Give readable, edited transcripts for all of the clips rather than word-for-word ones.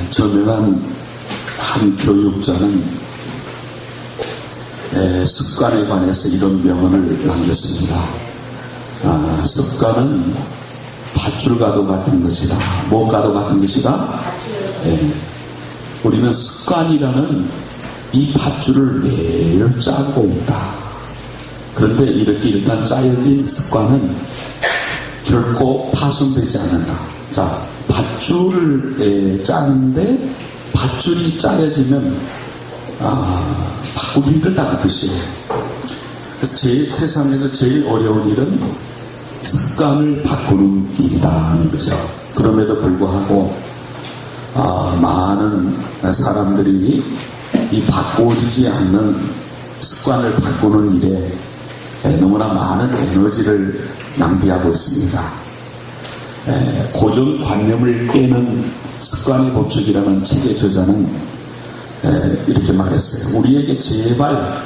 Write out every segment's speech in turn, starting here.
저명한 한 교육자는 습관에 관해서 이런 명언을 남겼습니다. 습관은 밧줄과도 같은 것이다. 뭐과도 같은 것이다? 우리는 습관이라는 이 밧줄을 매일 짜고 있다. 그런데 이렇게 일단 짜여진 습관은 결코 파손되지 않는다. 자, 밧줄을 짜는데 밧줄이 짜여지면 바꾸기 힘들다 그 뜻이에요. 그래서 세상에서 제일 어려운 일은 습관을 바꾸는 일이다는 거죠. 그럼에도 불구하고 많은 사람들이 이 바꿔지지 않는 습관을 바꾸는 일에 너무나 많은 에너지를 낭비하고 있습니다. 고정관념을 깨는 습관의 법칙이라는 책의 저자는 이렇게 말했어요. 우리에게 제발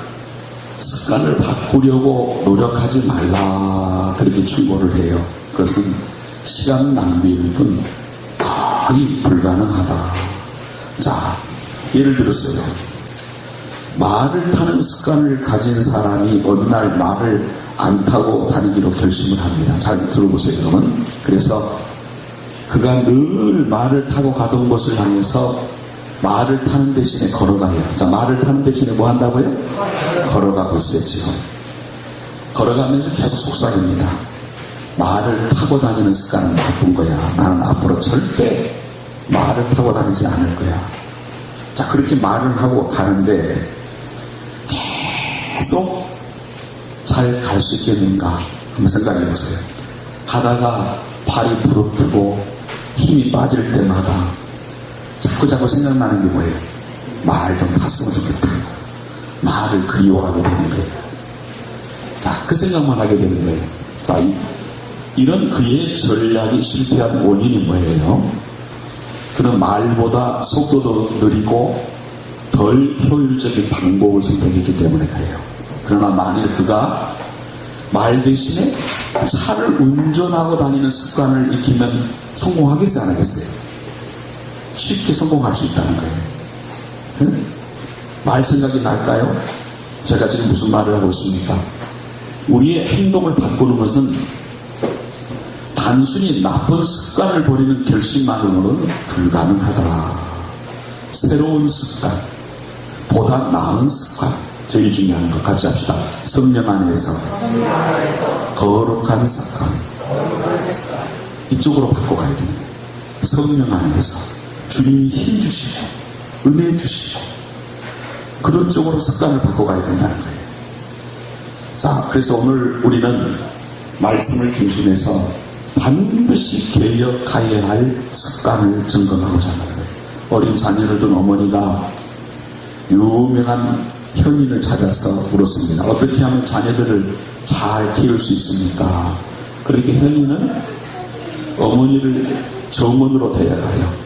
습관을 바꾸려고 노력하지 말라 그렇게 충고를 해요. 그것은 시간 낭비일 뿐 거의 불가능하다. 자, 예를 들었어요. 말을 타는 습관을 가진 사람이 어느 날 말을 안 타고 다니기로 결심을 합니다. 잘 들어보세요, 여러분. 그래서 그가 늘 말을 타고 가던 곳을 향해서 말을 타는 대신에 걸어가요. 자, 말을 타는 대신에 뭐 한다고요? 걸어가고 있었죠. 걸어가면서 계속 속삭입니다. 말을 타고 다니는 습관은 나쁜 거야. 나는 앞으로 절대 말을 타고 다니지 않을 거야. 자, 그렇게 말을 하고 가는데 계속 잘 갈 수 있겠는가 한번 생각해 보세요. 가다가 발이 부르트고 힘이 빠질 때마다 자꾸 생각나는 게 뭐예요? 말 좀 탔으면 좋겠다. 말을 그리워하게 되는 거예요. 자, 그 생각만 하게 되는 거예요. 자, 이런 그의 전략이 실패한 원인이 뭐예요? 그는 말보다 속도도 느리고 덜 효율적인 방법을 선택했기 때문에 그래요. 그러나 만일 그가 말 대신에 차를 운전하고 다니는 습관을 익히면 성공하겠어요? 안 하겠어요? 쉽게 성공할 수 있다는 거예요. 응? 말 생각이 날까요? 제가 지금 무슨 말을 하고 있습니까? 우리의 행동을 바꾸는 것은 단순히 나쁜 습관을 버리는 결심만으로는 불가능하다. 새로운 습관, 보다 나은 습관, 제일 중요한 것 같이 합시다. 성령 안에서 거룩한 습관, 이쪽으로 바꿔가야 됩니다. 성령 안에서 주님이 힘 주시고 은혜 주시고 그런 쪽으로 습관을 바꿔가야 된다는 거예요. 자, 그래서 오늘 우리는 말씀을 중심해서 반드시 개혁해야 할 습관을 점검하고자 하는 거예요. 어린 자녀를 둔 어머니가 유명한 현인을 찾아서 물었습니다. 어떻게 하면 자녀들을 잘 키울 수 있습니까? 그렇게 현인은 어머니를 정원으로 데려가요.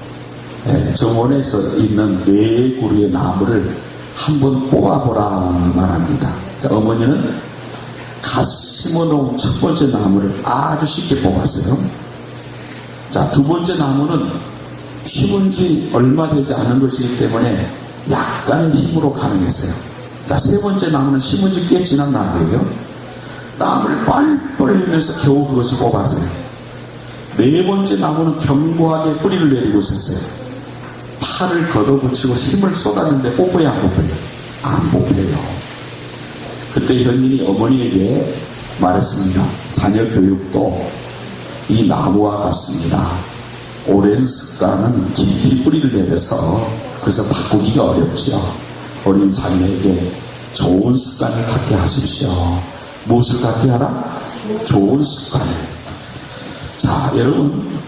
정원에서 있는 4그루의 나무를 한번 뽑아보라 말합니다. 자, 어머니는 갓 심어놓은 첫 번째 나무를 아주 쉽게 뽑았어요. 자, 두 번째 나무는 심은 지 얼마 되지 않은 것이기 때문에 약간의 힘으로 가능했어요. 자, 세 번째 나무는 심은 지 꽤 지난 나무예요. 땀을 뻘뻘 흘리면서 겨우 그것을 뽑았어요. 네 번째 나무는 견고하게 뿌리를 내리고 있었어요. 팔을 걷어붙이고 힘을 쏟았는데 뽑혀야 안 뽑혀요? 안 뽑혀요. 그때 현인이 어머니에게 말했습니다. 자녀 교육도 이 나무와 같습니다. 오랜 습관은 깊이 뿌리를 내려서 그래서 바꾸기가 어렵죠. 어린 자녀에게 좋은 습관을 갖게 하십시오. 무엇을 갖게 하라? 좋은 습관을. 자, 여러분,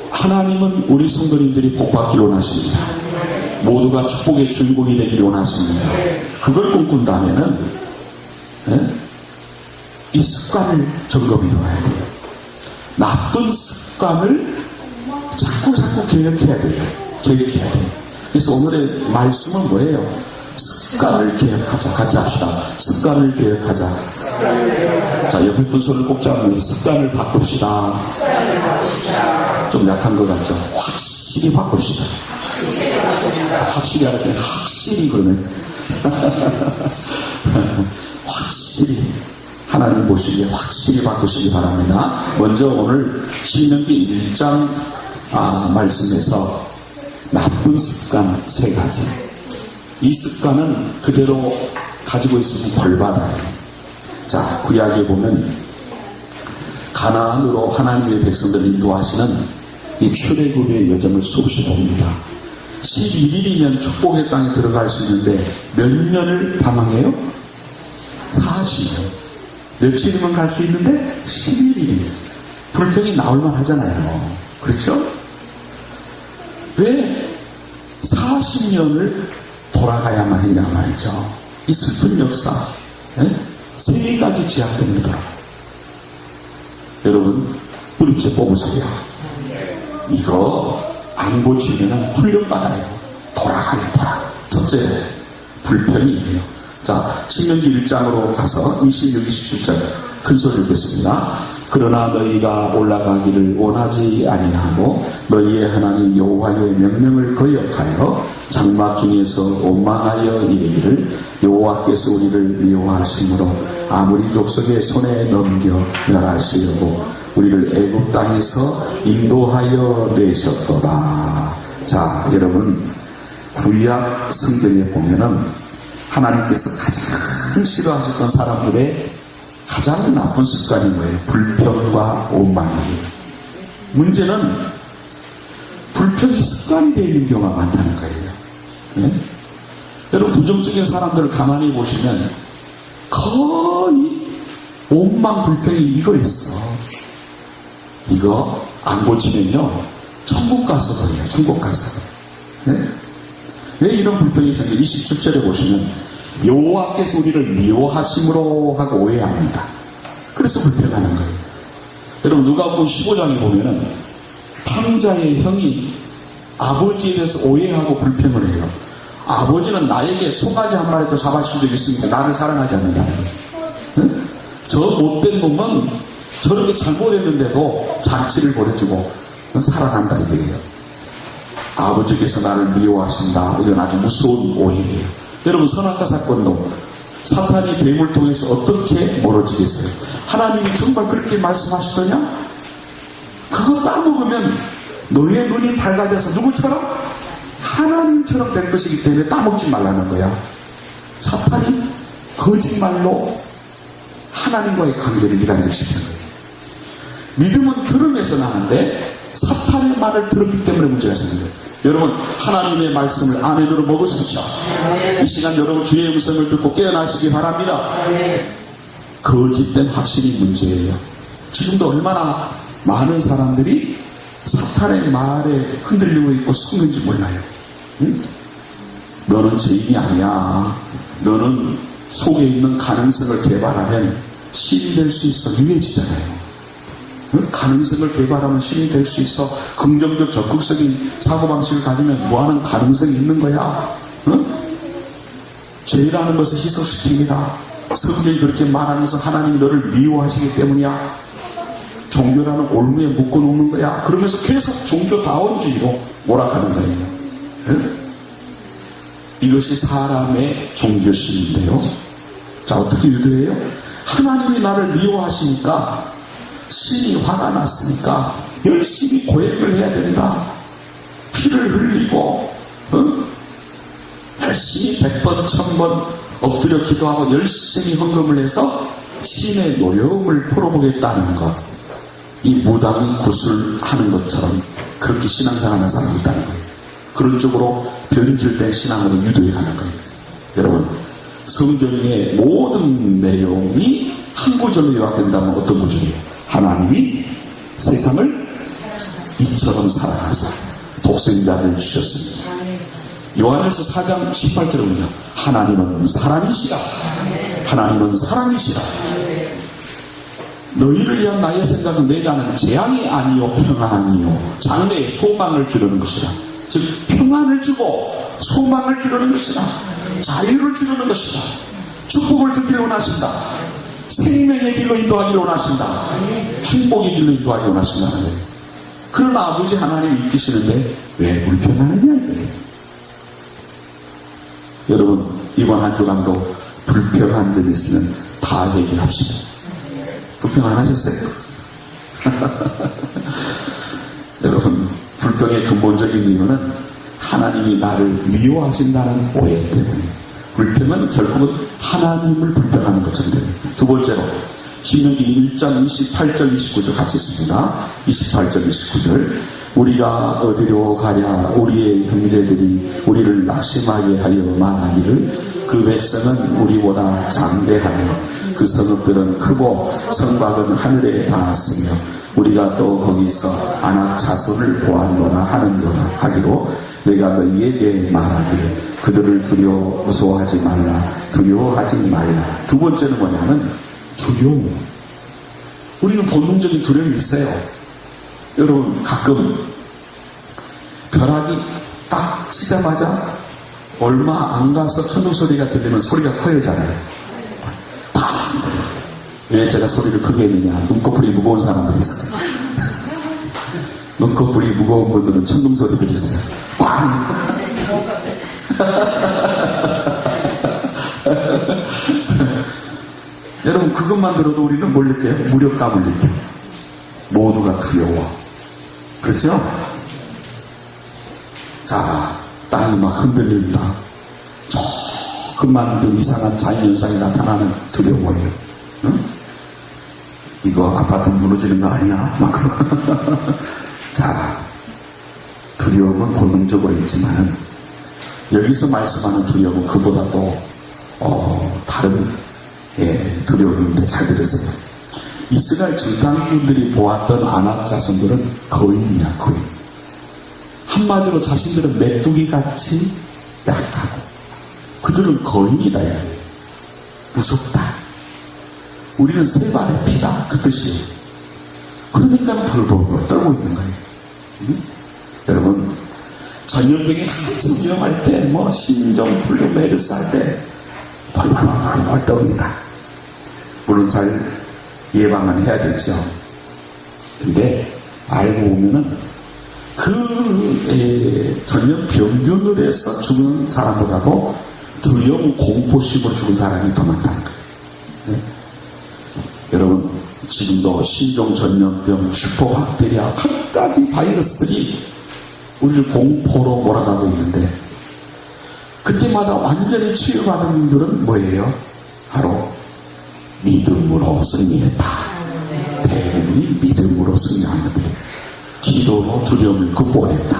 하나님은 우리 성도님들이 복받기를 원하십니다. 모두가 축복의 주인공이 되기를 원하십니다. 그걸 꿈꾼다면은 이 습관을 점검해 와야 돼요. 나쁜 습관을 자꾸 개혁해야 돼요. 개혁해야 돼요. 그래서 오늘의 말씀은 뭐예요? 습관을 개혁하자. 같이 합시다. 습관을 개혁하자. 자, 옆에 분 손을 꼭 잡으면서 습관을 바꿉시다. 좀 약한 것 같죠? 확 확실히 바꿉시다. 확실히 알았더니 확실히 그러네. 확실히 하나님 보시기에 확실히 바꾸시기 바랍니다. 먼저 오늘 신명기 1장 말씀에서 나쁜 습관 3가지. 이 습관은 그대로 가지고 있으면 벌받아요. 자, 구약에 보면 가나안으로 하나님의 백성들을 인도하시는 이 출애굽의 여정을 수없이 봅니다. 11일이면 축복의 땅에 들어갈 수 있는데 몇 년을 방황해요? 40년. 며칠이면 갈 수 있는데 11일이면. 불평이 나올만 하잖아요. 그렇죠? 왜 40년을 돌아가야만 했냐 말이죠. 이 슬픈 역사, 3가지 제약 때문에 돌아가요. 여러분, 뿌리째 뽑으세요. 이거 안 고치면 훈련받아요. 돌아가요. 첫째, 불평이에요. 자, 신명기 1장으로 가서 26, 27절 큰 소리 읽겠습니다. 그러나 너희가 올라가기를 원하지 아니하고 너희의 하나님 여호와의 명령을 거역하여 장막 중에서 원망하여 이르기를 여호와께서 우리를 미워하심으로 아무리 족속의 손에 넘겨 멸하시려고 우리를 애굽 땅에서 인도하여 내셨도다. 자, 여러분, 구약 성경에 보면은 하나님께서 가장 싫어하셨던 사람들의 가장 나쁜 습관이 뭐예요? 불평과 원망이에요. 문제는 불평이 습관이 되어 있는 경우가 많다는 거예요. 네? 여러분, 부정적인 사람들을 가만히 보시면 거의 원망, 불평이 이거였어. 이거 안 고치면요 천국 가서도 해요. 천국 가서. 네? 왜 이런 불평이 생겨요? 27절에 보시면 여호와께서 우리를 미워하심으로 하고 오해합니다. 그래서 불평하는 거예요. 여러분, 누가복음 15장에 보면은 탕자의 형이 아버지에 대해서 오해하고 불평을 해요. 아버지는 나에게 송아지 한 마리도 잡아준 적이 있으니까 나를 사랑하지 않는다는 거예요. 네? 저 못된 놈은 저렇게 잘못했는데도 잔치를 보내주고 사랑한다 이거예요. 아버지께서 나를 미워하신다. 이건 아주 무서운 오해예요. 여러분, 선악과 사건도 사탄이 뱀을 통해서 어떻게 멀어지겠어요? 하나님이 정말 그렇게 말씀하시더냐? 그거 따먹으면 너의 눈이 밝아져서 누구처럼? 하나님처럼 될 것이기 때문에 따먹지 말라는 거야. 사탄이 거짓말로 하나님과의 관계를 이단절시키는 거예요. 믿음은 들음에서 나는데 사탄의 말을 들었기 때문에 문제가 생긴 거예요. 여러분, 하나님의 말씀을 아멘으로 먹으십시오. 이 시간 여러분 주의 음성을 듣고 깨어나시기 바랍니다. 거짓된 확신이 문제예요. 지금도 얼마나 많은 사람들이 사탄의 말에 흔들리고 있고 속는지 몰라요. 응? 너는 죄인이 아니야. 너는 속에 있는 가능성을 개발하면 신이 될 수 있어. 유해지잖아요. 응? 가능성을 개발하면 신이 될 수 있어. 긍정적 적극적인 사고방식을 가지면 뭐하는 가능성이 있는 거야. 응? 죄라는 것을 희석시킵니다. 성경이 그렇게 말하면서 하나님 너를 미워하시기 때문이야. 종교라는 올무에 묶어놓는 거야. 그러면서 계속 종교다원주의로 몰아가는 거예요. 응? 이것이 사람의 종교심인데요. 자, 어떻게 유도해요? 하나님이 나를 미워하시니까, 신이 화가 났으니까 열심히 고행을 해야 된다. 피를 흘리고 열심히 100번 1000번 엎드려 기도하고 열심히 헌금을 해서 신의 노여움을 풀어보겠다는 것. 이 무당이 구슬하는 것처럼 그렇게 신앙생활하는 사람이 있다는 거예요. 그런 쪽으로 변질된 신앙으로 유도해 가는 거예요. 여러분, 성경의 모든 내용이 한 구절로 요약된다면 어떤 구절이에요? 하나님이 세상을 이처럼 사랑하사 독생자를 주셨습니다. 요한일서 4장 18절에 보면 하나님은 사랑이시라. 하나님은 사랑이시라. 너희를 위한 나의 생각은 내가 하는 재앙이 아니요 평안이요 장래에 소망을 주려는 것이라. 즉 평안을 주고 소망을 주려는 것이라. 자유를 주려는 것이라. 축복을 주기를 원하신다. 생명의 길로 인도하기를 원하신다. 행복의 길로 인도하기를 원하신다는 거예요. 그러나 아버지 하나님이 이끄시는데 왜 불평하느냐 이거예요. 여러분 이번 한 주간도 불평한 점이 있으면 다 얘기합시다. 불평 안 하셨어요? 여러분 불평의 근본적인 이유는 하나님이 나를 미워하신다는 오해 때문에. 불평은 결국은 하나님을 불평하는 것처럼 됩니다. 두 번째로 신명기 1장 28절 29절 같이 있습니다. 28절 29절 우리가 어디로 가랴 우리의 형제들이 우리를 낙심하게 하여 말하기를 그 백성은 우리보다 장대하며 그 성읍들은 크고 성곽은 하늘에 닿았으며 우리가 또 거기서 아낙 자손을 보았노라 하는도다 하기로 내가 너희에게 말하기를 그들을 무서워하지 말라 두려워하지 말라. 두 번째는 뭐냐면 두려움. 우리는 본능적인 두려움이 있어요. 여러분 가끔 벼락이 딱 치자마자 얼마 안 가서 천둥 소리가 들리면 소리가 커지잖아요. 팡! 왜 제가 소리를 크게 했느냐? 눈꺼풀이 무거운 사람들이 있어요. 눈꺼풀이 무거운 분들은 천둥 소리 들으세요. 꽝! 여러분 그것만 들어도 우리는 뭘 느껴요? 무력감을 느껴요. 모두가 두려워. 그렇죠? 자, 땅이 막 흔들린다. 조금만 좀 이상한 자연현상이 나타나는 두려워요. 응? 이거 아파트 무너지는 거 아니야? 막 자, 두려움은 본능적으로 있지만 여기서 말씀하는 두려움은 그보다 또 다른 두려움인데 잘 들으세요. 이스라엘 정탐꾼들이 보았던 아낙 자손들은 거인이야, 거인. 한마디로 자신들은 메뚜기같이 약하고 그들은 거인이다. 무섭다. 우리는 세 발의 피다. 그 뜻이에요. 그러니까 벌벌 떨고 있는 거예요. 응? 여러분 전염병이 한참 위험할 때 신종플루 메르스 할 때 벌벌 떠옵니다. 물론 잘 예방은 해야 되죠. 근데 알고 보면은 그 전염병균으로 해서 죽은 사람보다도 두려움 공포심으로 죽은 사람이 더 많다는 거예요. 네? 여러분 지금도 신종 전염병, 슈퍼박테리아 갖가지 바이러스들이 우리를 공포로 몰아가고 있는데 그때마다 완전히 치유받은 분들은 뭐예요? 바로 믿음으로 승리했다. 대부분이 믿음으로 승리한 것들. 기도로 두려움을 극복했다.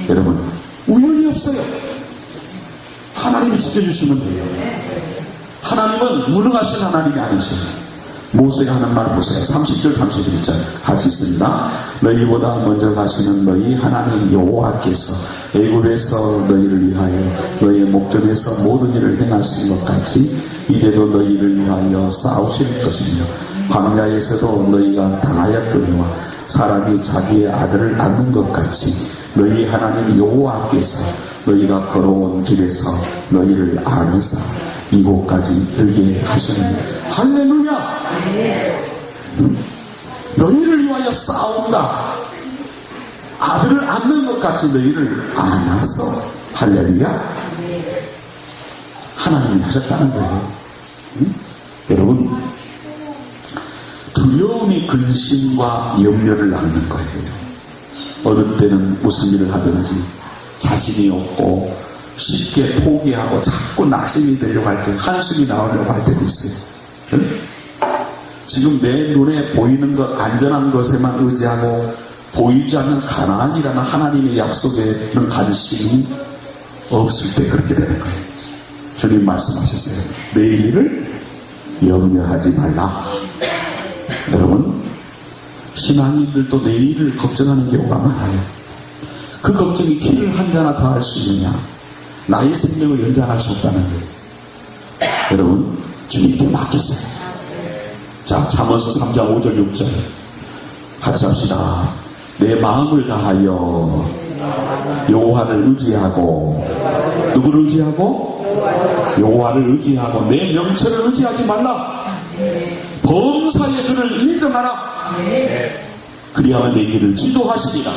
여러분 우연이 없어요. 하나님이 지켜주시면 돼요. 하나님은 무능하신 하나님이 아니세요. 모세가 하는 말 보세요. 30절 31절 같이 있습니다. 너희보다 먼저 가시는 너희 하나님 여호와께서 애굽에서 너희를 위하여 너희의 목전에서 모든 일을 행하신 것 같이 이제도 너희를 위하여 싸우실 것이며 광야에서도 너희가 당하였거니와 사람이 자기의 아들을 낳는 것 같이 너희 하나님 여호와께서 너희가 걸어온 길에서 너희를 안으사 이곳까지 이르게 하시는 할렐루야. 너희를 위하여 싸운다. 아들을 안는 것 같이 너희를 안아서 할렐루야. 하나님이 하셨다는 거예요. 여러분 두려움이 근심과 염려를 낳는 거예요. 어느 때는 무슨 일을 하든지 자신이 없고 쉽게 포기하고 자꾸 낙심이 되려고 할 때 한숨이 나오려고 할 때도 있어요. 지금 내 눈에 보이는 것 안전한 것에만 의지하고 보이지 않는 가나안이라는 하나님의 약속에 그런 관심이 없을 때 그렇게 되는 거예요. 주님 말씀하셨어요. 내일 일을 염려하지 말라. 여러분 신앙인들도 내일을 걱정하는 경우가 많아요. 그 걱정이 키를 한 잔나 더 할 수 있느냐, 나의 생명을 연장할 수 없다는 거예요. 여러분 주님께 맡기세요. 자, 잠언서 3장 5절 6절 같이 합시다. 내 마음을 다하여 여호와를 의지하고, 누구를 의지하고? 여호와를 의지하고 내 명철을 의지하지 말라. 범사에 그를 인정하라. 그리하면 내 길을 지도하시리라.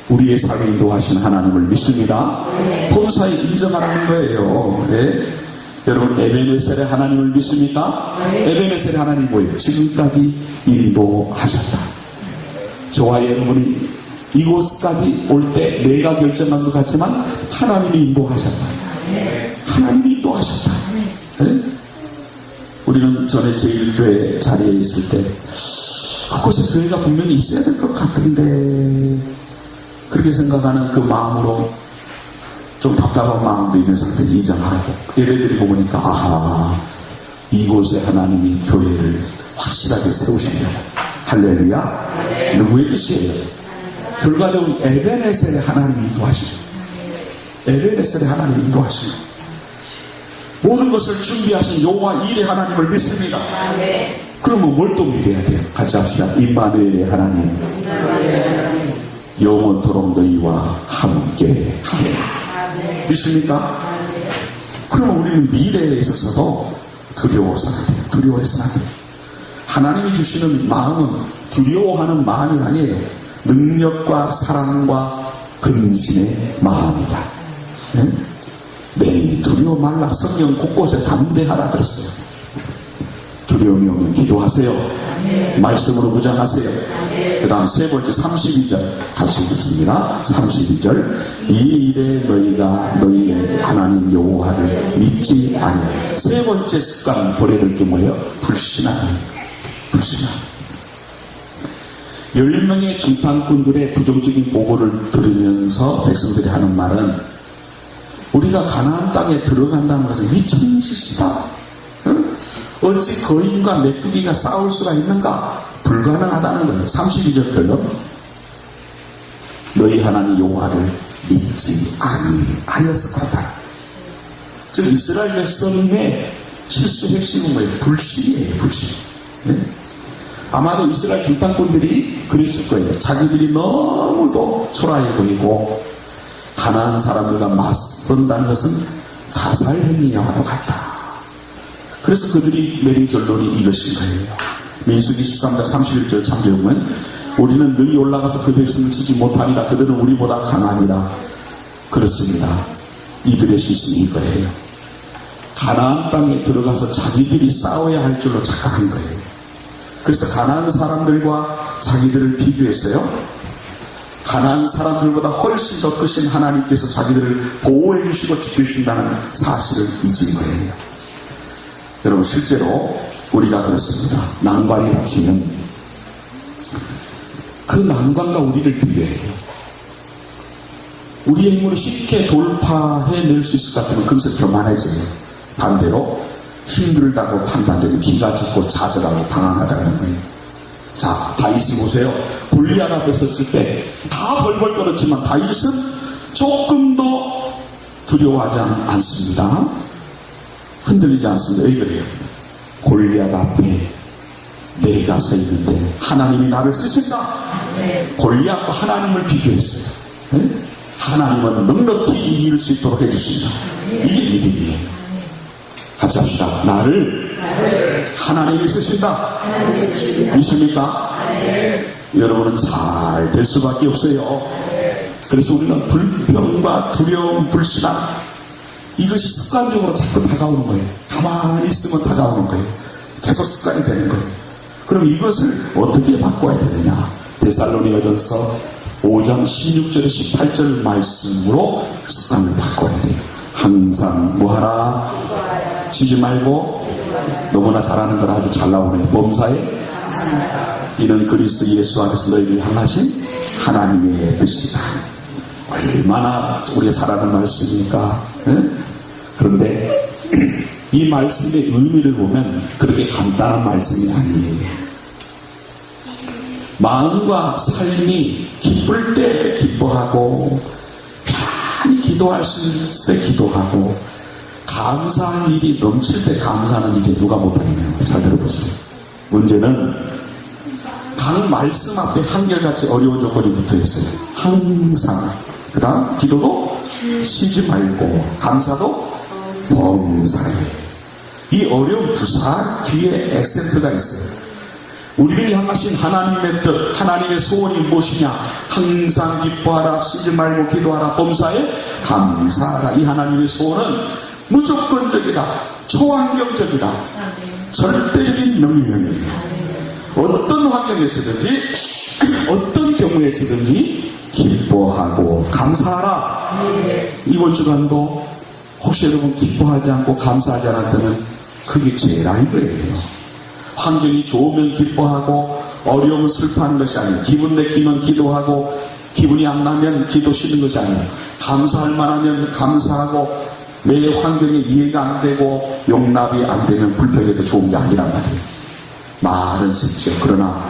우리의 삶에 인도하신 하나님을 믿습니다. 범사에 인정하라는 거예요. 네. 여러분, 에베네셀의 하나님을 믿습니까? 에베네셀의 하나님 뭐예요? 지금까지 인도하셨다. 저와 여러분이 이곳까지 올 때 내가 결정한 것 같지만 하나님이 인도하셨다. 하나님이 인도하셨다. 네? 우리는 전에 제1교회 자리에 있을 때 그곳에 교회가 분명히 있어야 될 것 같은데 그렇게 생각하는 그 마음으로 좀 답답한 마음도 있는 상태에 이전하고 예배드리고 보니까 아하, 이곳에 하나님이 교회를 확실하게 세우신다. 할렐루야. 누구의 뜻이에요? 결과적으로 에베네셀의 하나님이 인도하시죠. 에베네셀의 하나님이 인도하시죠. 모든 것을 준비하신 여호와 일의 하나님을 믿습니다. 그러면 뭘 또 믿어야 돼요? 같이 합시다. 임마누엘의 하나님, 영원토록 너희와 함께 하리라. 믿습니까? 그러면 우리는 미래에 있어서도 두려워서는 안 돼요. 두려워해서는 안 돼요. 하나님이 주시는 마음은 두려워하는 마음이 아니에요. 능력과 사랑과 근신의 마음이다. 네? 네, 두려워 말라. 성경 곳곳에 담대하라 그랬어요. 두려움이 오면 기도하세요. 말씀으로 무장하세요. 그 다음 세 번째 32절 같이 읽습니다. 32절 이 일에 너희가 너희의 하나님 여호와를 믿지 아니하여. 세 번째 습관 버려야 게 뭐예요? 불신앙. 불신앙. 10명의 중탄꾼들의 부정적인 보고를 들으면서 백성들이 하는 말은 우리가 가나안 땅에 들어간다는 것은 미친 짓이다. 응? 어찌 거인과 메뚜기가 싸울 수가 있는가? 불가능하다는 거예요. 32절 결론. 너희 하나님 여호와를 믿지 아니하여서 그렇다. 즉 이스라엘 백성의 실수 핵심은 뭐예요? 불신이에요. 불신. 네? 아마도 이스라엘 중탄꾼들이 그랬을 거예요. 자기들이 너무도 초라해 보이고 가난한 사람들과 맞선다는 것은 자살 행위와도 같다. 그래서 그들이 내린 결론이 이것인 거예요. 민수기 13장 31절 참조하면 우리는 능히 올라가서 그 백성을 치지 못하니라. 그들은 우리보다 강하니라. 그렇습니다. 이들의 실수는 이거예요. 가나안 땅에 들어가서 자기들이 싸워야 할 줄로 착각한 거예요. 그래서 가나안 사람들과 자기들을 비교했어요. 가나안 사람들보다 훨씬 더 크신 하나님께서 자기들을 보호해 주시고 지켜주신다는 사실을 잊은 거예요. 여러분, 실제로 우리가 그렇습니다. 난관이 닥치면 그 난관과 우리를 비교해요. 우리의 힘으로 쉽게 돌파해낼 수 있을 것 같으면 금세 교만해져요. 반대로 힘들다고 판단되면 기가 죽고 좌절하고 방황하다는 거예요. 자, 다윗을 보세요. 골리앗 앞에 섰을 때 다 벌벌 떨었지만 다윗은 조금 더 두려워하지 않습니다. 흔들리지 않습니다. 왜 그래요? 골리앗 앞에 내가 서 있는데 하나님이 나를 쓰신다. 골리앗과 하나님을 비교했어요. 네? 하나님은 넉넉히 이길 수 있도록 해주신다. 이게 믿음이에요. 같이 합시다. 나를 하나님이 쓰신다. 믿습니까? 여러분은 잘 될 수밖에 없어요. 그래서 우리는 불평과 두려움, 불신앙 이것이 습관적으로 자꾸 다가오는 거예요. 가만히 있으면 다가오는 거예요. 계속 습관이 되는 거예요. 그럼 이것을 어떻게 바꿔야 되느냐? 데살로니가전서 5장 16절에 18절 말씀으로 습관을 바꿔야 돼요. 항상 뭐하라? 쉬지 말고. 너무나 잘하는 걸 아주 잘 나오네요. 범사에 이는 그리스도 예수 안에서 너희를 향하신 하나님의 뜻이다. 얼마나 우리가 잘하는 말씀입니까? 응? 그런데 이 말씀의 의미를 보면 그렇게 간단한 말씀이 아니에요. 마음과 삶이 기쁠 때 기뻐하고 편히 기도할 수 있을 때 기도하고 감사한 일이 넘칠 때 감사하는 일이 누가 못하냐면 잘 들어보세요. 문제는 각 말씀 앞에 한결같이 어려운 조건이 붙어있어요. 항상. 그 다음 기도도 쉬지 말고 감사도 범사에. 이 어려운 부사 뒤에 액센트가 있어요. 우리를 향하신 하나님의 뜻, 하나님의 소원이 무엇이냐? 항상 기뻐하라, 쉬지 말고 기도하라, 범사에 감사하라. 이 하나님의 소원은 무조건적이다, 초환경적이다, 절대적인 명령이에요. 어떤 환경에서든지 어떤 경우에서든지 기뻐하고 감사하라. 이번 주간도 혹시 여러분 기뻐하지 않고 감사하지 않았다면 그게 죄라 이거예요. 환경이 좋으면 기뻐하고 어려움을 슬퍼하는 것이 아니에요. 기분 내키면 기도하고 기분이 안 나면 기도 쉬는 것이 아니에요. 감사할 만하면 감사하고 내 환경에 이해가 안 되고 용납이 안 되면 불평해도 좋은 게 아니란 말이에요. 말은 쉽죠. 그러나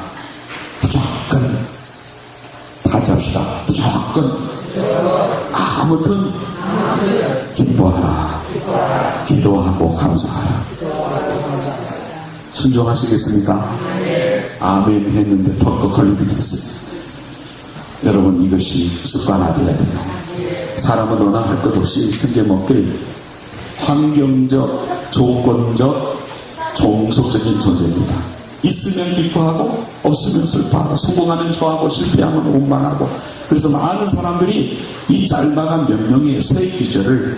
무조건 다 잡시다. 무조건 아무튼 기뻐하라, 기도하고 감사하라. 순종하시겠습니까? 아멘 했는데 덜컥 걸리겠어요. 여러분, 이것이 습관화되어야 돼요. 사람은 너나 할 것 없이 생겨먹길 환경적, 조건적, 종속적인 존재입니다. 있으면 기뻐하고 없으면 슬퍼하고 성공하면 좋아하고 실패하면 원망하고. 그래서 많은 사람들이 이 짧아간 명령의 세 귀절을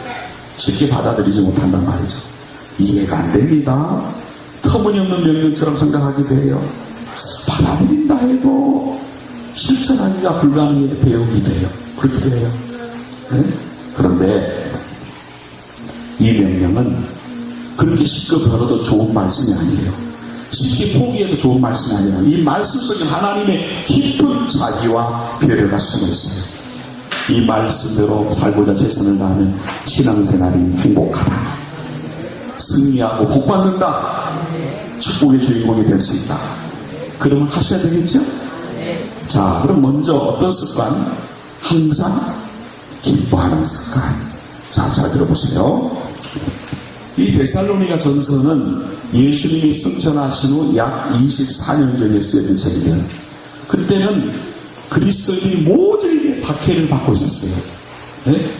쉽게 받아들이지 못한단 말이죠. 이해가 안 됩니다. 터무니없는 명령처럼 생각하기도 해요. 받아들인다 해도 실천하기가 불가능해 배우기도 해요. 그렇기도 해요. 네? 그런데 이 명령은 그렇게 쉽게 배워도 좋은 말씀이 아니에요. 쉽게 포기해도 좋은 말씀이 아니에요. 이 말씀 속에 하나님의 깊은 자비와 배려가 숨어 있어요. 이 말씀대로 살고자 최선을 다하면 신앙생활이 행복하다, 승리하고 복받는다, 축복의 주인공이 될 수 있다. 그러면 하셔야 되겠죠? 자, 그럼 먼저 어떤 습관? 항상 기뻐하는 습관. 자, 잘 들어보세요. 이 데살로니가 전서는 예수님이 승천하신 후 약 24년 전에 쓰여진 책이에요. 그때는 그리스도인들이 모두에게 박해를 받고 있었어요. 네?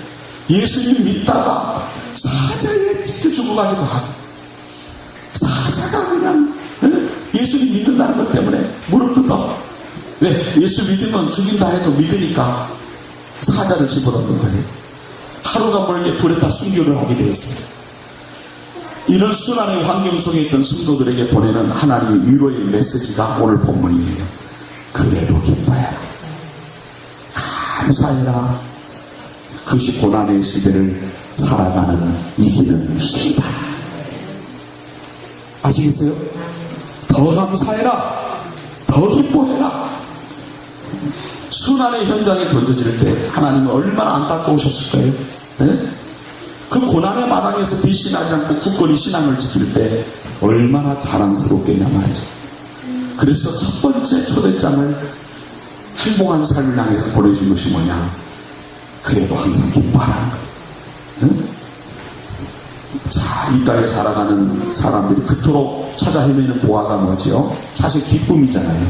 예수님 믿다가 사자에 찢겨 죽어가기도 하고, 사자가 그냥 예수님 믿는다는 것 때문에 무릎 뜯어. 왜? 예수 믿으면 죽인다 해도 믿으니까 사자를 집어넣는 거예요. 하루가 멀게 불에다 순교를 하게 되었어요. 이런 순환의 환경 속에 있던 성도들에게 보내는 하나님의 위로의 메시지가 오늘 본문이에요. 그래도 기뻐해라, 감사해라. 그것이 고난의 시대를 살아가는 이기는 힘이다. 아시겠어요? 더 감사해라, 더 기뻐해라. 순환의 현장에 던져질 때 하나님은 얼마나 안타까우셨을 거예요. 네? 그 고난의 마당에서 배신하지 않고 굳건히 신앙을 지킬 때 얼마나 자랑스럽겠냐 말이죠. 그래서 첫 번째 초대장을 행복한 삶을 향해서 보내준 것이 뭐냐? 그래도 항상 기뻐하라는 거예요. 네? 자, 이 땅에 살아가는 사람들이 그토록 찾아 헤매는 보아가 뭐지요? 사실 기쁨이잖아요.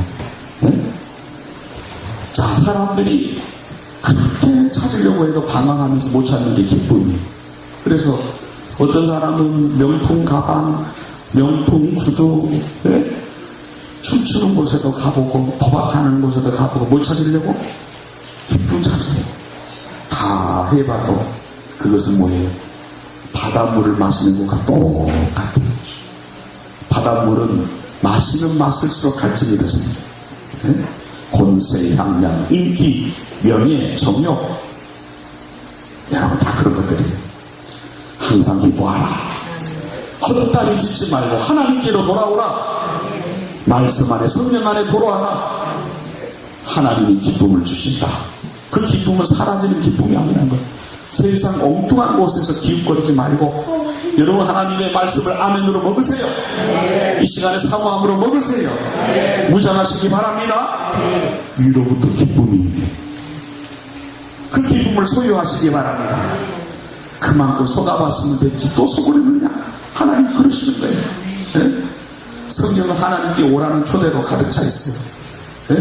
네? 자, 사람들이 그렇게 찾으려고 해도 방황하면서 못 찾는 게 기쁨이에요. 그래서 어떤 사람은 명품 가방, 명품 구두, 네? 춤추는 곳에도 가보고 도박하는 곳에도 가보고 못 찾으려고 기쁨 찾아요. 다 해봐도 그것은 뭐예요? 바닷물을 마시는 것과 똑같아요. 바닷물은 마시면 마실수록 갈증이 더 생겨요. 네? 권세, 향량, 인기, 명예, 정욕, 여러분 다 그런 것들이에요. 항상 기뻐하라. 헛다리 짚지 말고 하나님께로 돌아오라. 말씀 안에, 성령 안에 돌아와라. 하나님이 기쁨을 주신다. 그 기쁨은 사라지는 기쁨이 아니라는 거예요. 세상 엉뚱한 곳에서 기웃거리지 말고 여러분 하나님의 말씀을 아멘으로 먹으세요. 이 시간에 사모함으로 먹으세요. 무장하시기 바랍니다. 위로부터 기쁨이 있네. 그 기쁨을 소유하시기 바랍니다. 그만큼 쏟아봤으면 됐지 또 속으려느냐? 하나님 그러시는 거예요. 네? 성경은 하나님께 오라는 초대로 가득 차 있어요. 네?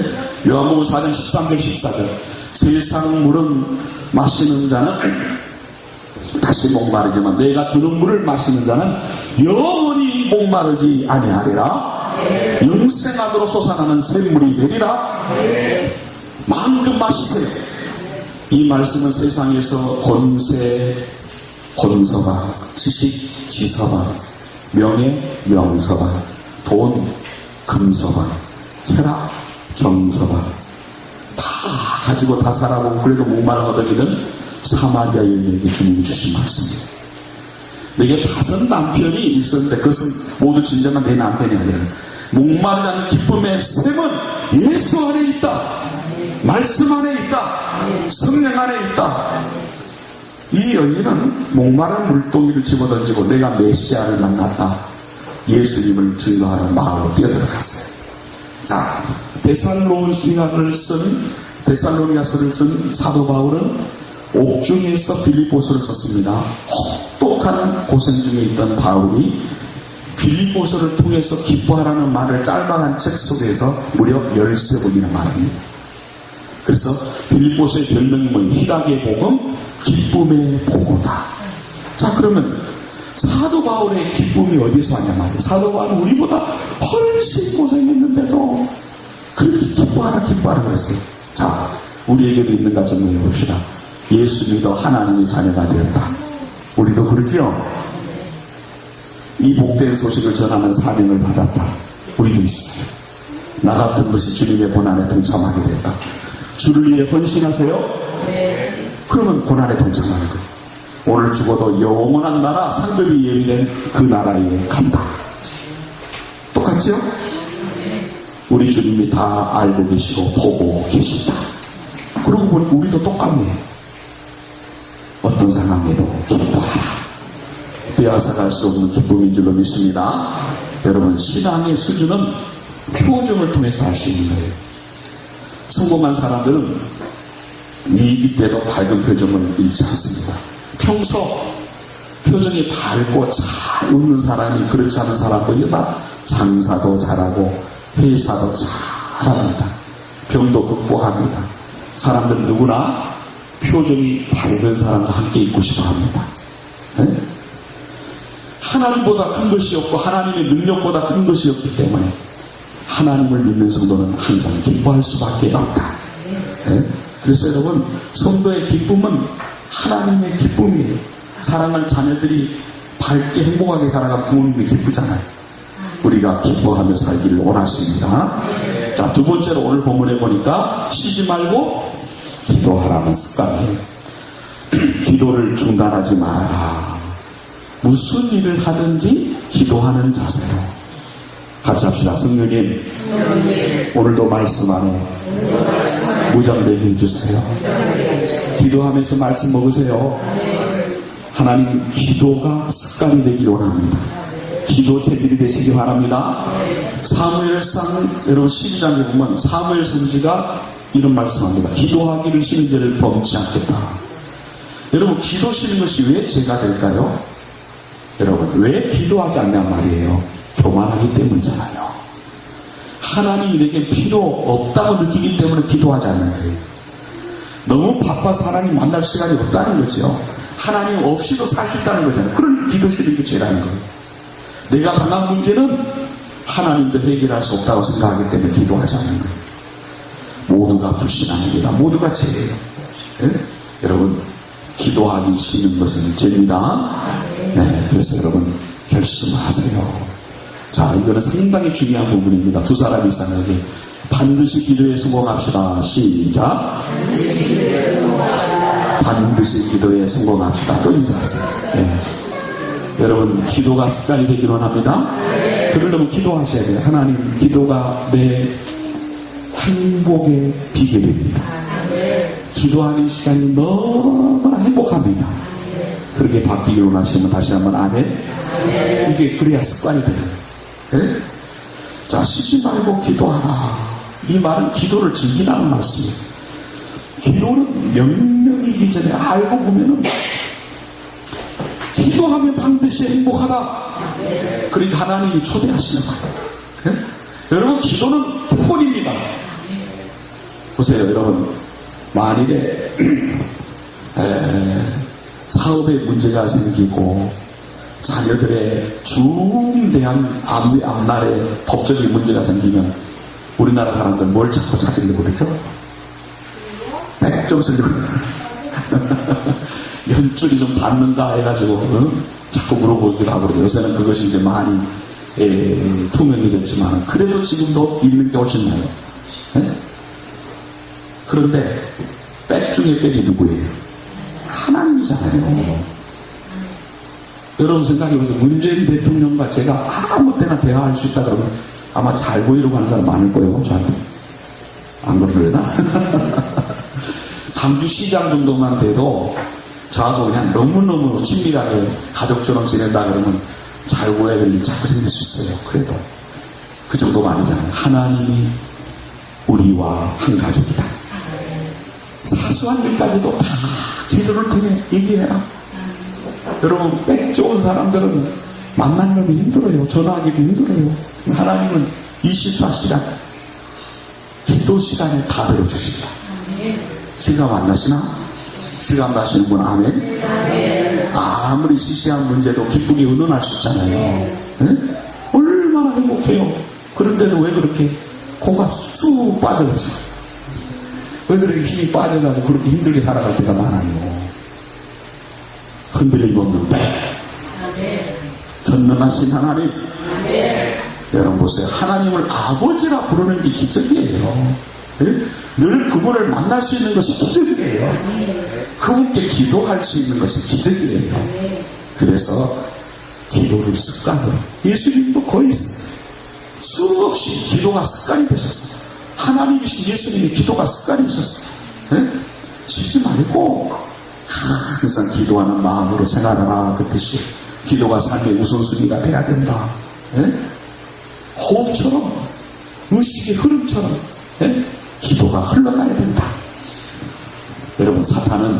요한복음 4장 13절 14절 세상 물은 마시는 자는 다시 목마르지만 내가 주는 물을 마시는 자는 영원히 목마르지 아니하리라. 영생하도록 솟아나는 샘물이 되리라. 만금 마시세요. 이 말씀은 세상에서 권세 권서가, 지식 지서가, 명예 명서가, 돈 금서가, 쾌락 정서가 다 가지고 다 살아보고 그래도 목마른 허덕이는 사마리아 여인에게 주님이 주신 말씀이에요. 내게 5 남편이 있었는데 그것은 모두 진정한 내 남편이 아니라 목마르지 않는 기쁨의 샘은 예수 안에 있다. 말씀 안에 있다. 성령 안에 있다. 이 여인은 목마른 물동이를 집어던지고 내가 메시아를 만났다. 예수님을 증거하는 마음으로 뛰어들어갔어요. 자, 데살로니가서를 쓴 사도 바울은 옥중에서 빌립보서를 썼습니다. 혹독한 고생 중에 있던 바울이 빌립보서를 통해서 기뻐하라는 말을 짤막한 책 속에서 무려 13번이나 말합니다. 그래서 빌립보서의 별명이 뭐예요? 희락의 복음, 기쁨의 보고다. 자, 그러면 사도 바울의 기쁨이 어디서 왔냐 말이에요. 사도 바울은 우리보다 훨씬 고생했는데도 그렇게 기뻐하라 그랬어요. 자, 우리에게도 있는가 좀 해봅시다. 예수 믿어 하나님의 자녀가 되었다. 우리도 그러죠? 이 복된 소식을 전하는 사명을 받았다. 우리도 있어요. 나 같은 것이 주님의 고난에 동참하게 됐다. 주를 위해 헌신하세요? 그러면 고난에 동참하는 거예요. 오늘 죽어도 영원한 나라, 상급이 예비된 그 나라에 간다. 똑같죠? 우리 주님이 다 알고 계시고 보고 계신다. 그러고 보니까 우리도 똑같네요. 어떤 상황에도 기뻐하라. 빼앗아갈 수 없는 기쁨인 줄로 믿습니다. 여러분, 신앙의 수준은 표정을 통해서 알 수 있는 거예요. 성공한 사람들은 위기 때도 밝은 표정을 잃지 않습니다. 평소 표정이 밝고 잘 웃는 사람이 그렇지 않은 사람들이다 장사도 잘하고 회사도 잘합니다. 병도 극복합니다. 사람들은 누구나 표정이 밝은 사람과 함께 있고 싶어 합니다. 네? 하나님보다 큰 것이 없고 하나님의 능력보다 큰 것이 없기 때문에 하나님을 믿는 성도는 항상 기뻐할 수밖에 없다. 네? 그래서 여러분, 성도의 기쁨은 하나님의 기쁨이에요. 사랑하는 자녀들이 밝게 행복하게 살아가 부모님이 기쁘잖아요. 우리가 기뻐하며 살기를 원하십니다. 자, 2번째로 오늘 본문에 보니까 쉬지 말고 기도하라는 습관이에요. 기도를 중단하지 마라. 무슨 일을 하든지 기도하는 자세로. 같이 합시다. 성령님, 오늘도 말씀 안에 무장되게 해주세요. 기도하면서 말씀 먹으세요. 하나님, 기도가 습관이 되길 원합니다. 기도 체질이 되시기 바랍니다. 사무엘상 여러분 12장에 보면 사무엘 선지가 이런 말씀합니다. 기도하기를 쉬는 죄를 범치 않겠다. 여러분, 기도 쉬는 것이 왜 죄가 될까요? 여러분, 왜 기도하지 않냔 말이에요. 교만하기 때문이잖아요. 하나님이 내게 필요 없다고 느끼기 때문에 기도하지 않는 거예요. 너무 바빠서 하나님 만날 시간이 없다는 거죠. 하나님 없이도 살 수 있다는 거잖아요. 그러니까 기도 쉬는 게 죄라는 거예요. 내가 당한 문제는 하나님도 해결할 수 없다고 생각하기 때문에 기도하지 않는 거예요. 모두가 불신앙입니다. 모두가 죄예요. 네? 여러분, 기도하기 쉬는 것은 죄입니다. 네, 그래서 여러분 결심하세요. 자, 이거는 상당히 중요한 부분입니다. 2 사람이 이상하게 반드시 기도에 성공합시다. 시작. 반드시 기도에 성공합시다. 또 인사하세요. 네. 여러분, 기도가 습관이 되길 원합니다. 그러려면 기도하셔야 돼요. 하나님, 기도가 내 행복의 비결입니다. 기도하는 시간이 너무나 행복합니다. 그렇게 바뀌길 원하시면 다시 한번 아멘. 이게 그래야 습관이 돼요. 네? 자, 쉬지 말고 기도하라. 이 말은 기도를 즐기라는 말씀이에요. 기도는 명령이기 전에 알고 보면은 기도하면 반드시 행복하다. 그러니까 하나님이 초대하시는 거예요. 네? 여러분, 기도는 특권입니다. 보세요, 여러분. 만일에 사업에 문제가 생기고 자녀들의 중대한 앞날에 법적인 문제가 생기면 우리나라 사람들 뭘 자꾸 찾으려고 그러죠? 100점 쓰려고 연줄이 좀 닿는가 해가지고 자꾸 물어보기도 하고 그러죠. 요새는 그것이 이제 많이 투명이 됐지만 그래도 지금도 있는 게 훨씬 나아요. 그런데 백 중에 백이 누구예요? 하나님이잖아요. 여러분 생각해보세요. 문재인 대통령과 제가 아무 때나 대화할 수 있다 그러면 아마 잘 보이려고 하는 사람 많을 거예요. 저한테. 안 그러려나? 강주시장 정도만 돼도 저하고 그냥 너무너무 친밀하게 가족처럼 지낸다 그러면 잘 보여야 될 일 자꾸 생길 수 있어요. 그래도 그 정도가 아니잖아요. 하나님이 우리와 한 가족이다. 사소한 일까지도 다 기도를 통해 얘기해라. 여러분 백 좋은 사람들은 만나는 게 힘들어요. 전화하기도 힘들어요. 하나님은 24시간 기도 시간에 다 들어주신다. 시간 만나시나? 시간 나시는 분 아멘? 아무리 시시한 문제도 기쁘게 의논할 수 있잖아요. 네? 얼마나 행복해요. 그런데도 왜 그렇게 코가 쑥 빠져가지고 왜 그렇게 힘이 빠져가지고 그렇게 힘들게 살아갈 때가 많아요. 흔들림 없는 백 전능하신 하나님. 여러분 보세요. 하나님을 아버지라 부르는 게 기적이에요. 네? 늘 그분을 만날 수 있는 것이 기적이에요. 그분께 기도할 수 있는 것이 기적이에요. 그래서 기도를 습관으로 예수님도 거의 수없이 기도가 습관이 되셨어요. 하나님이신 예수님의 기도가 습관이 되셨어요. 네? 쉬지 말고 항상 기도하는 마음으로 생활하라. 그 뜻이 기도가 삶의 우선순위가 돼야 된다. 네? 호흡처럼 의식의 흐름처럼 네? 기도가 흘러가야 된다. 여러분 사탄은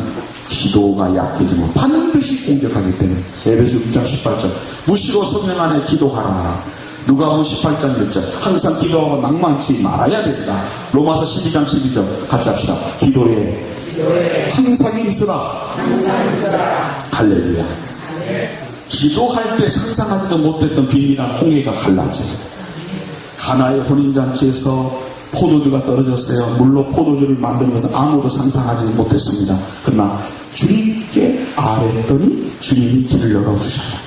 기도가 약해지면 반드시 공격하기 때문에 에베소 6장 18절 무시로 성령 안에 기도하라. 누가복음 18장 1절 항상 기도하고 낭만치 말아야 된다. 로마서 12장 12절 같이 합시다. 기도에 항상 힘쓰라. 할렐루야. 기도할 때 상상하지도 못했던 비밀한 홍해가 갈라져요. 가나의 혼인잔치에서 포도주가 떨어졌어요. 물로 포도주를 만드는 것은 아무도 상상하지 못했습니다. 그러나 주님께 아뢰더니 주님이 길을 열어주셨다.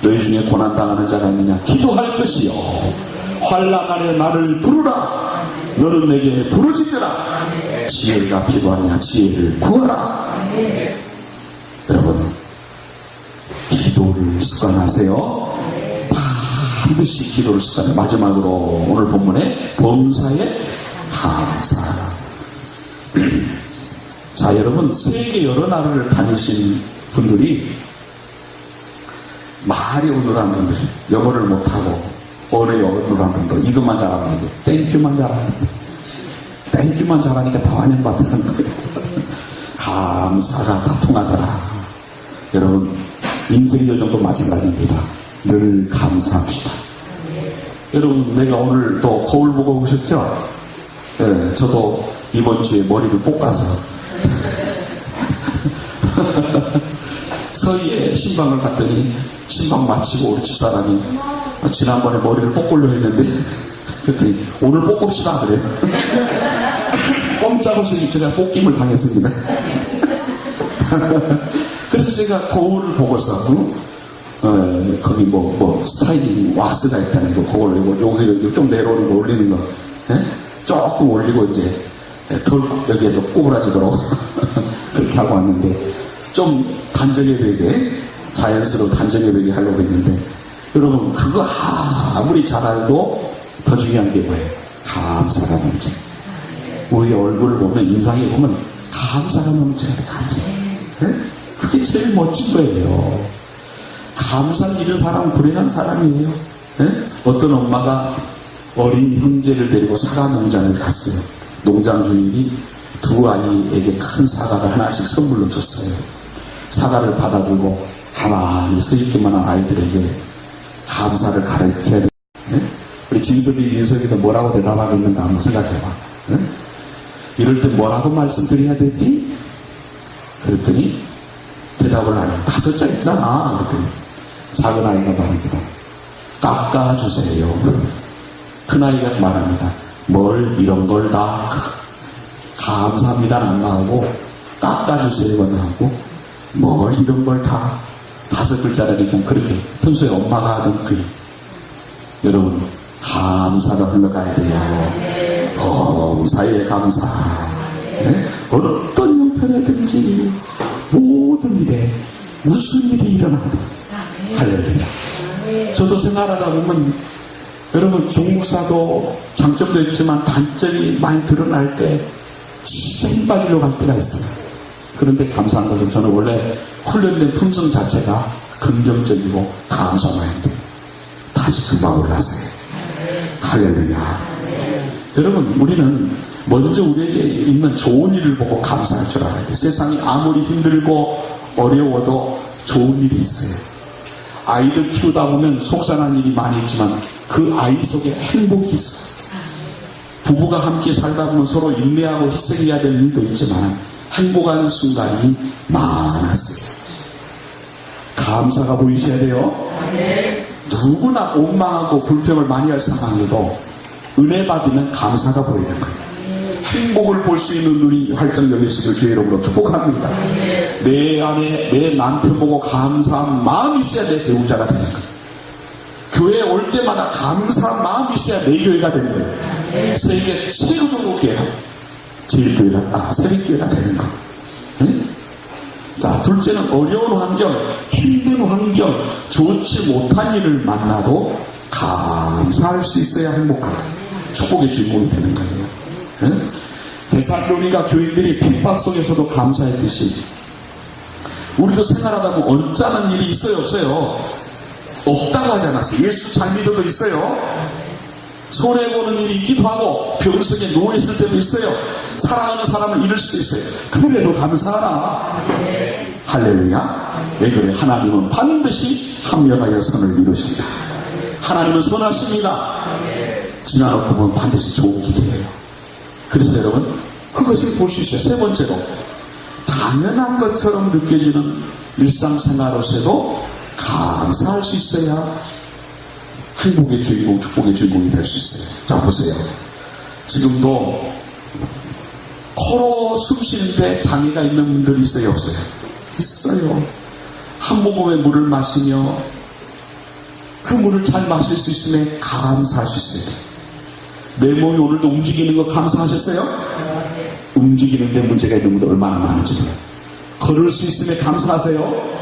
너희 중에 고난당하는 자가 있느냐? 기도할 것이요. 환난날에 나를 부르라. 너는 내게 부르짖으라. 지혜가 필요하냐? 지혜를 구하라. 여러분 기도를 습관하세요. 반드시 기도를 습관해. 마지막으로 오늘 본문에 범사에 감사하라. 자, 여러분 세계 여러 나라를 다니신 분들이 말이 어눌한 분들, 영어를 못하고 언어에 어눌한 분들 이것만 잘하는 게 땡큐만 잘하는 데 땡큐만 잘하니까 다 환영받는 거예요. 감사가 다 통하더라. 여러분 인생 여정도 마찬가지입니다. 늘 감사합시다. 여러분 내가 오늘 또 거울 보고 오셨죠? 네, 저도 이번 주에 머리를 볶아서 서희에 신방을 갔더니 신방 마치고 우리 집사람이 지난번에 머리를 볶으려 했는데 그랬더니 오늘 볶읍시다 그래요. 꼼짝없이 제가 볶임을 당했습니다. 그래서 제가 거울을 보고서 거기 스타일링 왁스가 있다는 거, 그걸 여기 좀 내려오는 거 올리는 거, 조금 올리고 이제 덜 여기에도 꼬부라지도록 그렇게 하고 왔는데 좀 단정해보게 자연스러운 단정해보게 하려고 했는데 여러분 그거 아무리 잘해도 더 중요한 게 뭐예요? 감사가 넘쳐. 우리 얼굴을 보면 인상에 보면 감사가 넘쳐야 돼. 감사. 그게 제일 멋진 거예요. 감사를 잃은 사람은 불행한 사람이에요. 어떤 엄마가 어린 형제를 데리고 사과 농장을 갔어요. 농장 주인이 두 아이에게 큰 사과를 하나씩 선물로 줬어요. 사과를 받아들고 가만히 서 있기만 한 아이들에게 감사를 가르쳐야 돼. 우리 진섭이, 민섭이도 뭐라고 대답하겠는가 한번 생각해봐. 이럴 때 뭐라고 말씀드려야 되지? 그랬더니 대답을 안 해. 5자 있잖아. 그랬더니 작은 아이가 말합니다. 깎아주세요. 큰 아이가 말합니다. 뭘 이런 걸 다 감사합니다는 안 나오고 깎아주세요는 하고 뭘 이런 걸 다 5글자라니까 그렇게 평소에 엄마가 하던 그 여러분 감사가 흘러가야 돼요. 범사에 감사. 네? 어떤 형편이든지 모든 일에 무슨 일이 일어나도 할렐루야. 저도 생활하다 보면 여러분 종목사도 장점도 있지만 단점이 많이 드러날 때 진짜 힘 빠지려고 할 때가 있어요. 그런데 감사한 것은 저는 원래 훈련된 품성 자체가 긍정적이고 감사마인드 다시 금방 올라서요. 할렐루야. 여러분 우리는 먼저 우리에게 있는 좋은 일을 보고 감사할 줄 알아야 돼. 세상이 아무리 힘들고 어려워도 좋은 일이 있어요. 아이들 키우다 보면 속상한 일이 많이 있지만 그 아이 속에 행복이 있어요. 부부가 함께 살다 보면 서로 인내하고 희생해야 될 일도 있지만 행복한 순간이 많았어요. 감사가 보이셔야 돼요. 누구나 원망하고 불평을 많이 할 상황에도 은혜 받으면 감사가 보이는 거예요. 행복을 볼 수 있는 눈이 활짝 열리시길 주의 이름으로 축복합니다. 내 안에 내 남편 보고 감사한 마음이 있어야 내 배우자가 되는 거예요. 교회에 올 때마다 감사한 마음이 있어야 내 교회가 되는 거예요. 세계 최고적으로 교회가 제일교회가 세력교회가 되는 거예요. 네? 자, 둘째는 어려운 환경, 힘든 환경, 좋지 못한 일을 만나도 감사할 수 있어야 행복한 축복의 주인공이 되는 거예요. 네? 데살로니가 교인들이 핍박 속에서도 감사했듯이 우리도 생활하다 보면 언짢은 일이 있어요, 없어요? 없다고 하지 않았어요. 예수 잘 믿어도 있어요. 손해보는 일이 있기도 하고 병 속에 누워있을 때도 있어요. 사랑하는 사람을 잃을 수도 있어요. 그래도 감사하라. 할렐루야. 왜 그래? 하나님은 반드시 합력하여 선을 이루신다. 하나님은 선하십니다. 지나놓고 보면 반드시 좋은 길이에요. 그래서 여러분 그것을 볼 수 있어요. 세 번째로 당연한 것처럼 느껴지는 일상생활로서도 감사할 수 있어야 행복의 주인공, 축복의 주인공이 될 수 있어요. 자, 보세요. 지금도 코로 숨 쉬는데 장애가 있는 분들이 있어요, 없어요? 있어요. 한 모금의 물을 마시며 그 물을 잘 마실 수 있음에 감사할 수 있어요. 내 몸이 오늘도 움직이는 거 감사하셨어요? 움직이는데 문제가 있는 분들 얼마나 많은지 몰라요. 걸을 수 있음에 감사하세요?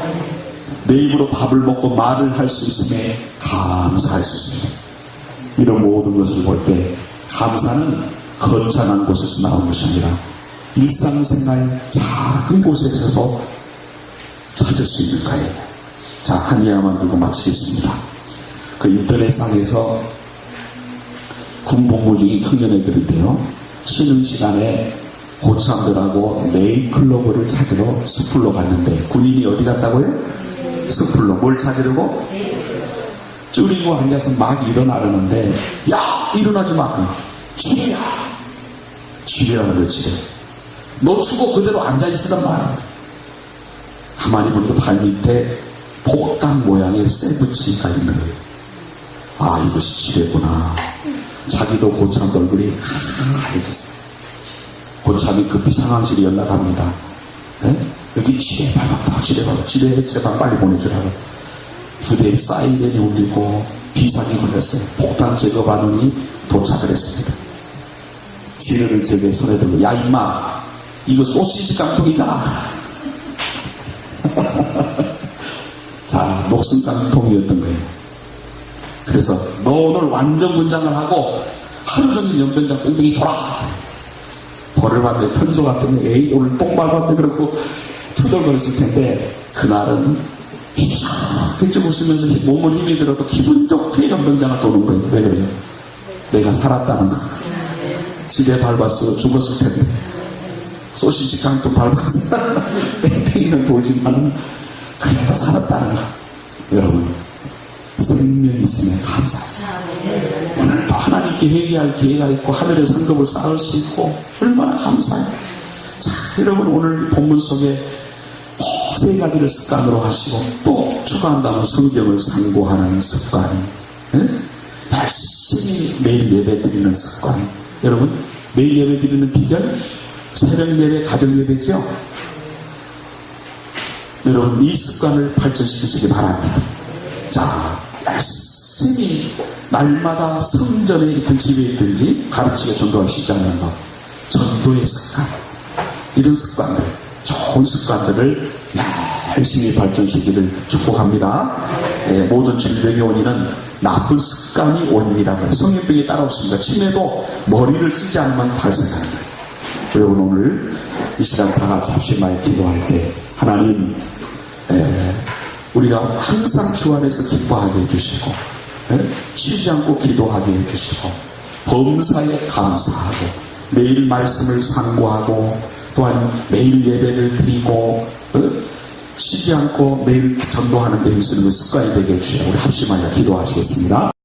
내 입으로 밥을 먹고 말을 할 수 있음에 감사할 수 있습니다. 이런 모든 것을 볼 때 감사는 거창한 곳에서 나온 것이 아니라 일상생활 작은 곳에서도 찾을 수 있는 거예요. 자, 한 이야기만 들고 마치겠습니다. 그 인터넷상에서 군복무 중인 청년애들인데요, 쉬는 시간에 고참들하고 네일클로버를 찾으러 숲으로 갔는데, 군인이 어디 갔다고요? 숲으로. 뭘 찾으려고? 줄이고 앉아서 막 일어나려는데, 야! 일어나지 마! 지뢰야! 지뢰라는 거 지뢰. 너 죽어 그대로 앉아있으란 말이야. 가만히 보니까 발밑에 폭탄 모양의 쇠붙이가 있는 거예요. 아, 이것이 지뢰구나. 자기도 고참 얼굴이 하얘졌어요. 고참이 급히 상황실에 연락합니다. 네? 여기 지뢰 밟았다. 지뢰 해체반 빨리 보내주라고. 부대에 사이렌이 울리고 비상이 걸렸어요. 폭탄 제거 반원이 도착을 했습니다. 지뢰를 제거해 손에 들고, 야 임마, 이거 소시지 깡통이잖아. 자, 목숨 깡통이었던 거예요. 그래서 너 오늘 완전 분장을 하고 하루 종일 연변장 뺑뺑이 돌아. 벌을 받는데 편소 같은데, 에이 오늘 똥 밟았네 그러고 투덜거렸을 텐데, 그날은 이렇게 웃으면서 몸은 힘이 들어도 기분 좋게 연변장을 도는 거예요. 왜 그래요? 내가 살았다는 거. 집에 밟았어 죽었을 텐데, 소시지 깡통 밟았어 뺑뺑이는 돌지만은 그래도 살았다는 거. 여러분, 생명이 있으면 감사하죠. 오늘도 하나님께 회개할 기회가 있고 하늘의 상급을 쌓을 수 있고 얼마나 감사해요. 자, 여러분, 오늘 본문 속에 세 가지를 습관으로 하시고 또 추가한다면 성경을 상고하는 습관, 열심히 매일 예배 드리는 습관. 여러분, 매일 예배 드리는 비결, 새벽 예배, 가정 예배죠. 여러분, 이 습관을 발전시키시기 바랍니다. 자, 열심히 날마다 성전에 있든 집에 있든지 가르치게 전도하시지 않는 것, 전도의 습관, 이런 습관들, 좋은 습관들을 열심히 발전시키기를 축복합니다. 모든 질병의 원인은 나쁜 습관이 원인이라고 해요. 성인병이 따라오십니다. 치매도 머리를 쓰지 않으면 발생하는 거예요. 여러분, 오늘 이 시간 다 같이 합심하여 기도할 때 하나님, 우리가 항상 주 안에서 기뻐하게 해주시고, 쉬지 않고 기도하게 해주시고, 범사에 감사하고, 매일 말씀을 상고하고, 또한 매일 예배를 드리고, 쉬지 않고 매일 전도하는 데 있는 습관이 되게 해주시고, 우리 합심하여 기도하시겠습니다.